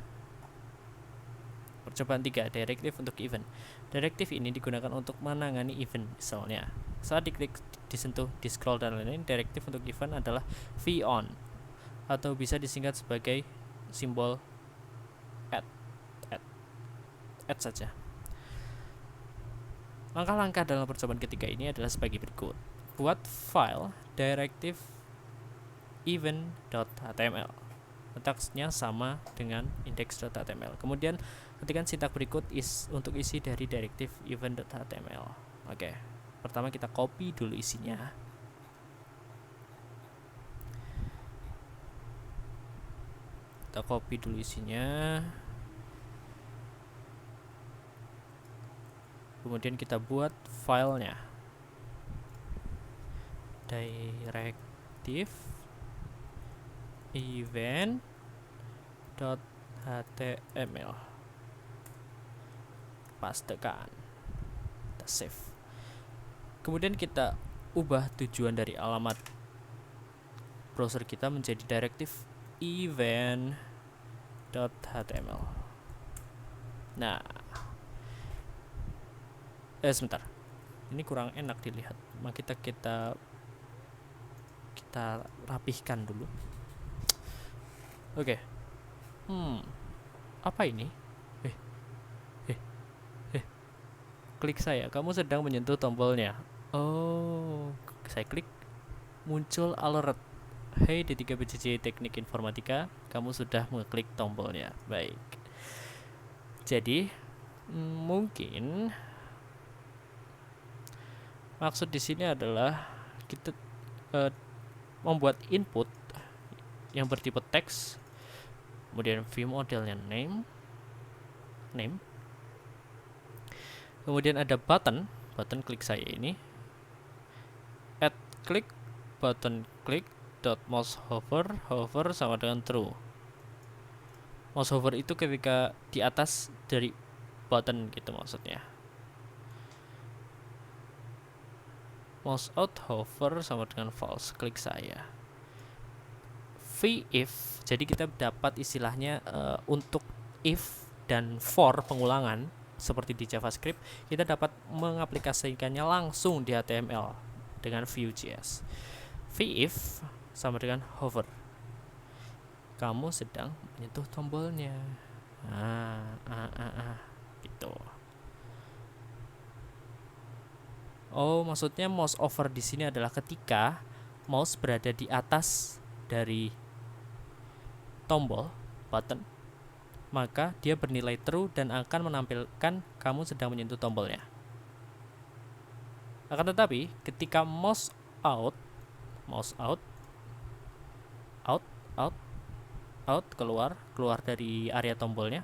percobaan 3, directive untuk event. Directive ini digunakan untuk menangani event. Misalnya, saat diklik, disentuh, di scroll dan lain-lain, directive untuk event adalah v-on atau bisa disingkat sebagai simbol add saja. Langkah-langkah dalam percobaan ketiga ini adalah sebagai berikut. Buat file directive event.html. Letaknya sama dengan index.html. Kemudian ketikkan sintak berikut untuk isi dari directive event.html. Oke. Pertama kita copy dulu isinya. Kemudian kita buat filenya. Directive event.html. Pastekan. Kita save. Kemudian kita ubah tujuan dari alamat browser kita menjadi directive event.html. Nah, sebentar. Ini kurang enak dilihat. Maka kita rapihkan dulu. Oke. Apa ini? Klik saya. Kamu sedang menyentuh tombolnya. Oh, saya klik. Muncul alert. Hey D3BCC Teknik Informatika, kamu sudah mengklik tombolnya. Baik. Jadi, mungkin maksud di sini adalah kita membuat input yang bertipe teks, kemudian view modelnya name, name. Kemudian ada button klik saya ini. Add click, button click dot mouse hover sama dengan true. Mouse hover itu ketika di atas dari button gitu maksudnya. Mouse out hover sama dengan false, klik saya. If, jadi kita dapat istilahnya untuk if dan for pengulangan seperti di JavaScript, kita dapat mengaplikasikannya langsung di HTML dengan Vue.js. If sama dengan hover. Kamu sedang menyentuh tombolnya. Gitu. Oh, maksudnya mouse over di sini adalah ketika mouse berada di atas dari tombol button, maka dia bernilai true dan akan menampilkan kamu sedang menyentuh tombolnya. Akan tetapi ketika mouse out keluar dari area tombolnya,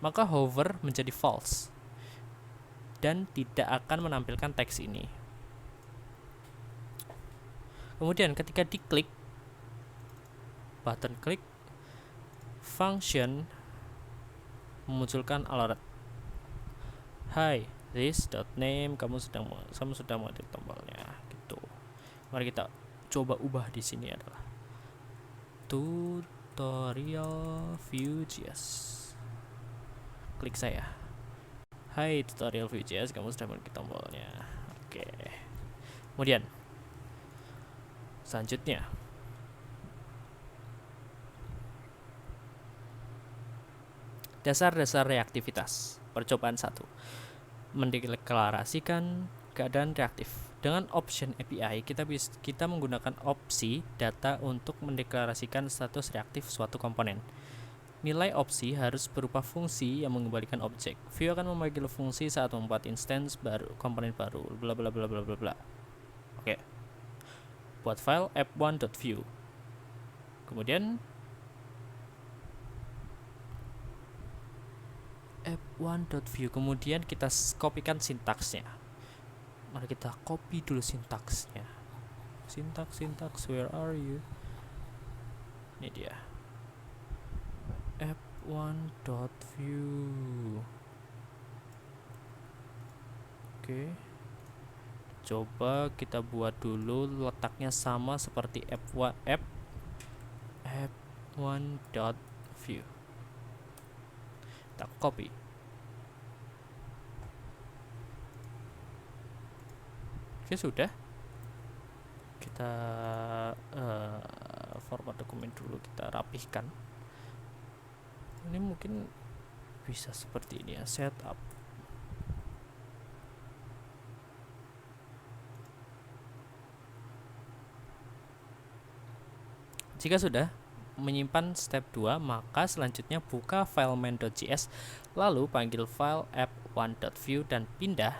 maka hover menjadi false dan tidak akan menampilkan teks ini. Kemudian ketika diklik button klik, function memunculkan alert. Hi, this.name, kamu sudah mengetik tombolnya gitu. Mari kita coba ubah di sini adalah tutorial Vue.js. Klik saya. Hai tutorial Vue.js, kamu sudah mengetik tombolnya. Oke. Kemudian selanjutnya dasar-dasar reaktivitas. Percobaan 1. Mendeklarasikan keadaan reaktif. Dengan option API, kita menggunakan opsi data untuk mendeklarasikan status reaktif suatu komponen. Nilai opsi harus berupa fungsi yang mengembalikan objek. Vue akan memanggil fungsi saat membuat instance baru, komponen baru, bla bla bla bla bla bla. Oke. Buat file app1.vue. Kemudian app1.vue, kemudian kita kopikan sintaksnya. Mari kita copy dulu sintaksnya. Syntax, where are you? Ini dia. app1.vue. Oke. Coba kita buat dulu letaknya sama seperti app1.vue. Kita copy. Oke, sudah. Kita format dokumen dulu, kita rapihkan. Ini mungkin bisa seperti ini ya, setup. Jika sudah menyimpan step 2, maka selanjutnya buka file main.js, lalu panggil file app1.vue dan pindah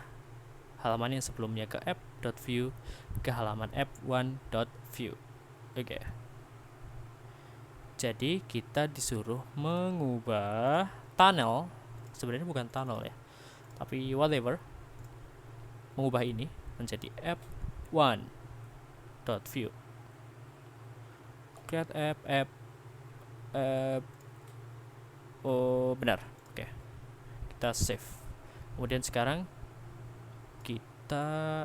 halaman yang sebelumnya ke app.vue ke halaman app1.vue. Oke. Jadi kita disuruh mengubah tunnel, sebenarnya bukan tunnel ya, tapi whatever, mengubah ini menjadi app1.vue. Create app. Oh benar, oke. Kita save. Kemudian sekarang kita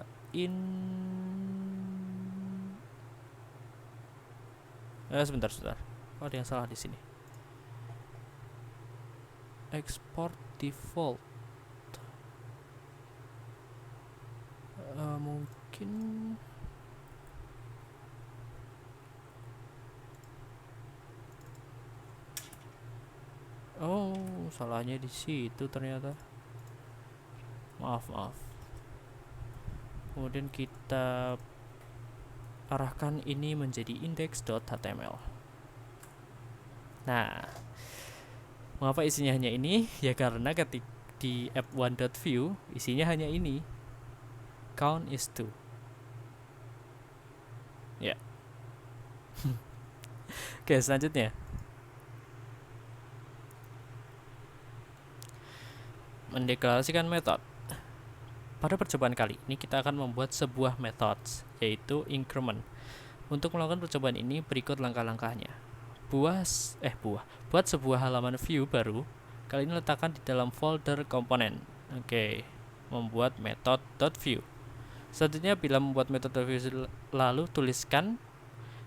sebentar. Oh, ada yang salah di sini. Export default. Mungkin salahnya di situ ternyata. Maaf. Kemudian kita arahkan ini menjadi index.html. Nah, mengapa isinya hanya ini? Ya karena ketika di app1.vue isinya hanya ini. Count is 2. Ya. Oke, selanjutnya. Mendeklarasikan metode. Pada percobaan kali ini kita akan membuat sebuah metode, yaitu increment. Untuk melakukan percobaan ini berikut langkah-langkahnya. Buat sebuah halaman view baru. Kali ini letakkan di dalam folder komponen. Oke, membuat method.view. Selanjutnya bila membuat method.view lalu tuliskan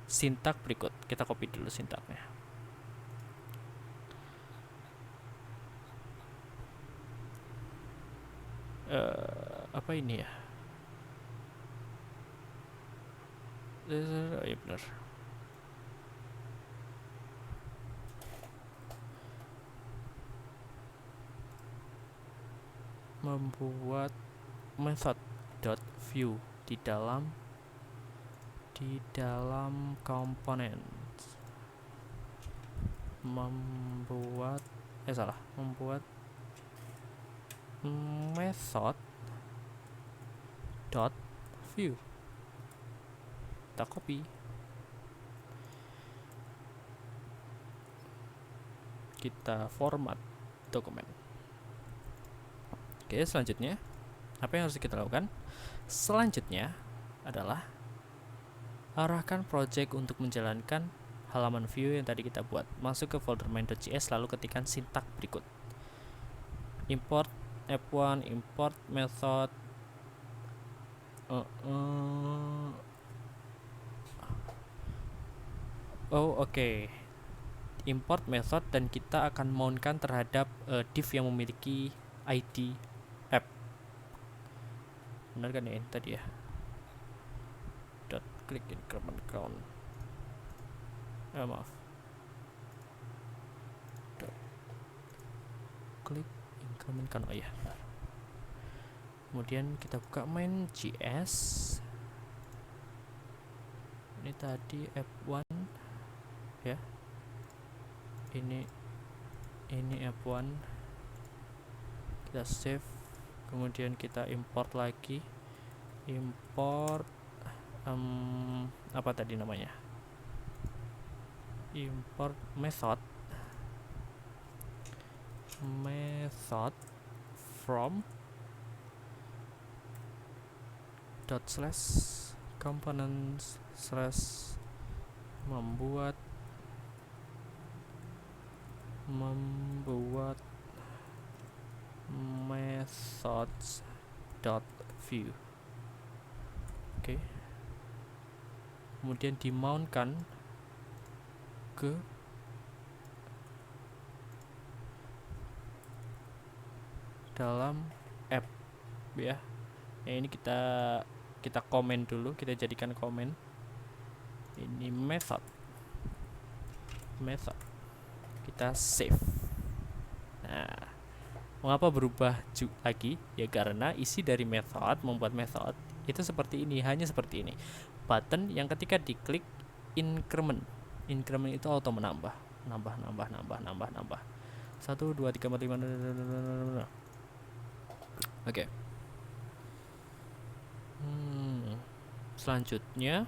sintak berikut. Kita copy dulu sintaknya. Apa ini ya? Ya benar. Membuat method.view di dalam komponen. Membuat method dot view. Kita copy, kita format dokumen. Oke, selanjutnya apa yang harus kita lakukan? Selanjutnya adalah arahkan project untuk menjalankan halaman view yang tadi kita buat. Masuk ke folder main.js lalu ketikkan sintak berikut. Import f1, import method import method, dan kita akan mountkan terhadap div yang memiliki ID app. Benar kan ya ini tadi ya? Click increment count. Maaf. Klik increment count. Oh ya. Kemudian kita buka main.js. Ini tadi F1 ya. Ini F1. Kita save. Kemudian kita import lagi. Import apa tadi namanya? Import method from ./components/ membuat methods.view. Oke. Kemudian dimountkan ke dalam app ya. Ini kita komen dulu, kita jadikan komen. Ini method. Kita save. Nah, mengapa berubah lagi? Ya karena isi dari membuat method itu seperti ini, hanya seperti ini. Button yang ketika diklik increment itu auto menambah. 1, 2, 3, 4, 5. Oke. Selanjutnya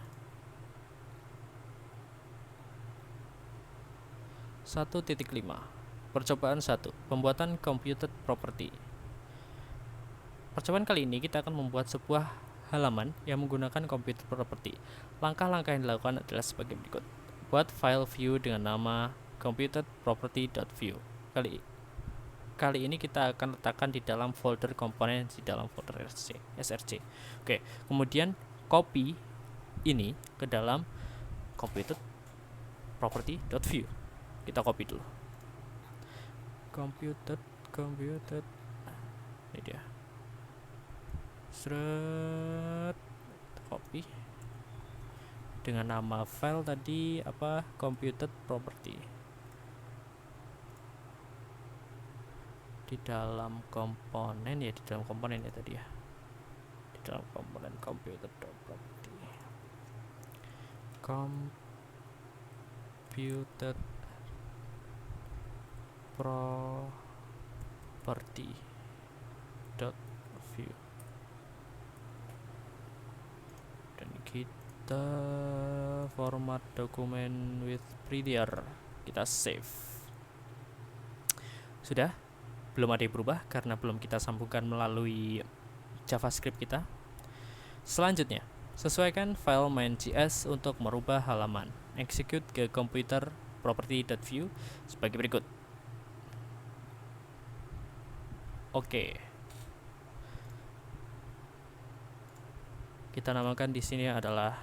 1.5. Percobaan 1. Pembuatan computed property. Percobaan kali ini kita akan membuat sebuah halaman yang menggunakan computed property. Langkah-langkah yang dilakukan adalah sebagai berikut. Buat file view dengan nama computedproperty.view. Kali ini kita akan letakkan di dalam folder komponen, di dalam folder src. Oke, kemudian copy ini ke dalam computedproperty.view. Kita copy dulu. Computed ini dia. Copy dengan nama file tadi apa? Computed property. Di dalam komponen ya, tadi ya. Di dalam komponen computed property. Computed property.view. Dan kita format dokumen with prettier. Kita save. Sudah. belum ada yang berubah karena belum kita sambungkan melalui JavaScript kita. Selanjutnya, sesuaikan file main.js untuk merubah halaman. Execute ke computer property.view sebagai berikut. Oke. Kita namakan di sini adalah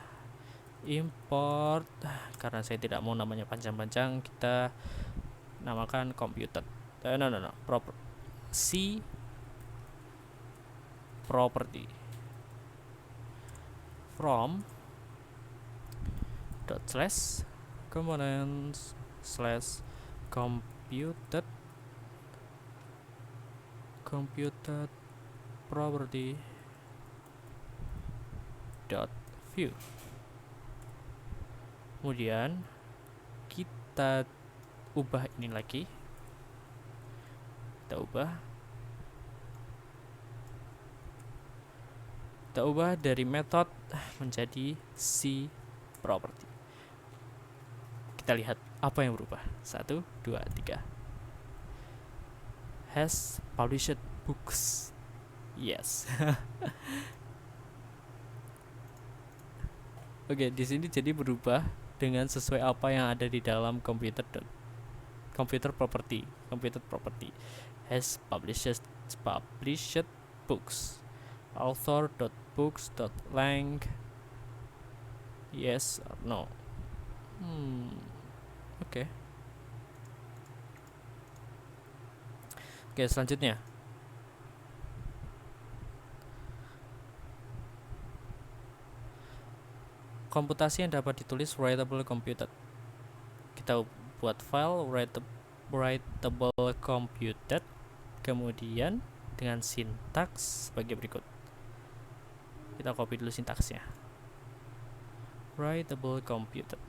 import. Karena saya tidak mau namanya panjang-panjang, kita namakan computer. C property from dot slash components slash computed property dot view. Kemudian kita ubah ini lagi, kita ubah dari method menjadi C property. Kita lihat apa yang berubah. 1, 2, 3. Has published books. Yes. Oke, di sini jadi berubah dengan sesuai apa yang ada di dalam computer property. Has published books. Author.books.length yes or no. Oke, selanjutnya komputasi yang dapat ditulis writable computed. Kita buat file writable computed, kemudian dengan sintaks sebagai berikut. Kita copy dulu sintaksnya. Writable computed.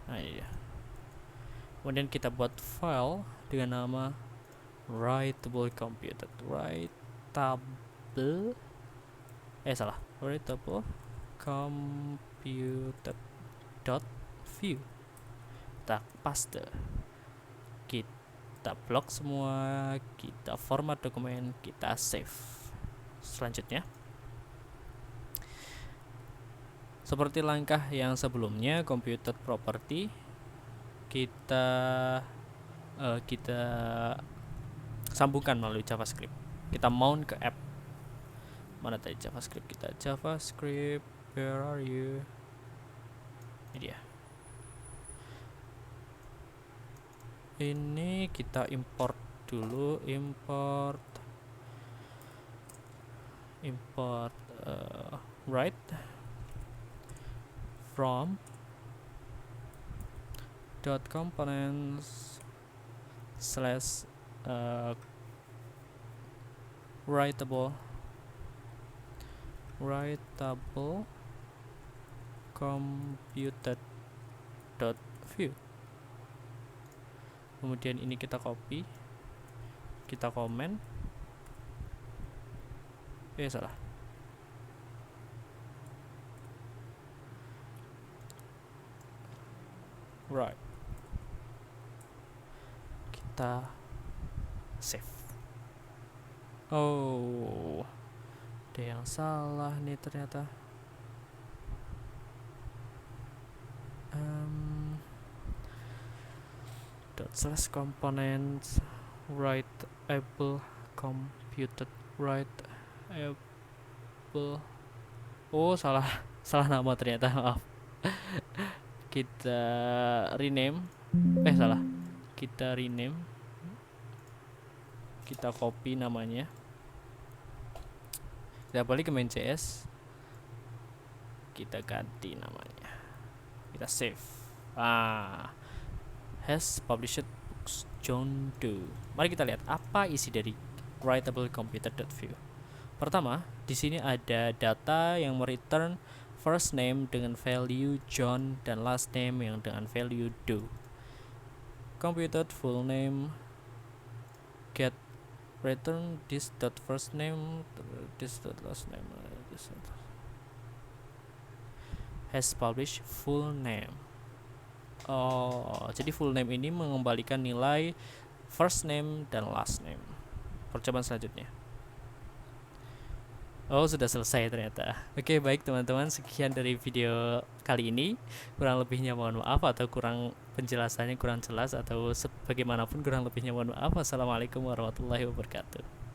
Nah, ini dia. Kemudian kita buat file dengan nama writable computed. Writable computed dot view. Kita paste, kita blok semua, kita format dokumen, kita save. Selanjutnya, seperti langkah yang sebelumnya, computer property kita sambungkan melalui JavaScript. Kita mount ke app. Mana tadi JavaScript kita? JavaScript, where are you? Ini dia. Ini kita import dulu, import write from dot components slash writable computed dot view. Kemudian ini kita copy, kita komen. Salah. Right. Kita save. Oh, ada yang salah nih ternyata. Dot slash components writable computed writable. Oh, salah nama ternyata, maaf. Kita rename. Kita rename. Kita copy namanya. Kita balik ke main.js. Kita ganti namanya. Kita save. Has published books John Doe. Mari kita lihat apa isi dari writable computer.view. Pertama, di sini ada data yang mereturn first name dengan value John dan last name yang dengan value Doe. Computed full name, get return this dot first name, this dot last name, this dot has published full name. Oh, jadi full name ini mengembalikan nilai first name dan last name. Percobaan selanjutnya. Oh, sudah selesai ternyata. Oke, baik teman-teman, sekian dari video kali ini. Kurang lebihnya mohon maaf, atau kurang penjelasannya kurang jelas, atau bagaimanapun kurang lebihnya mohon maaf. Wassalamualaikum warahmatullahi wabarakatuh.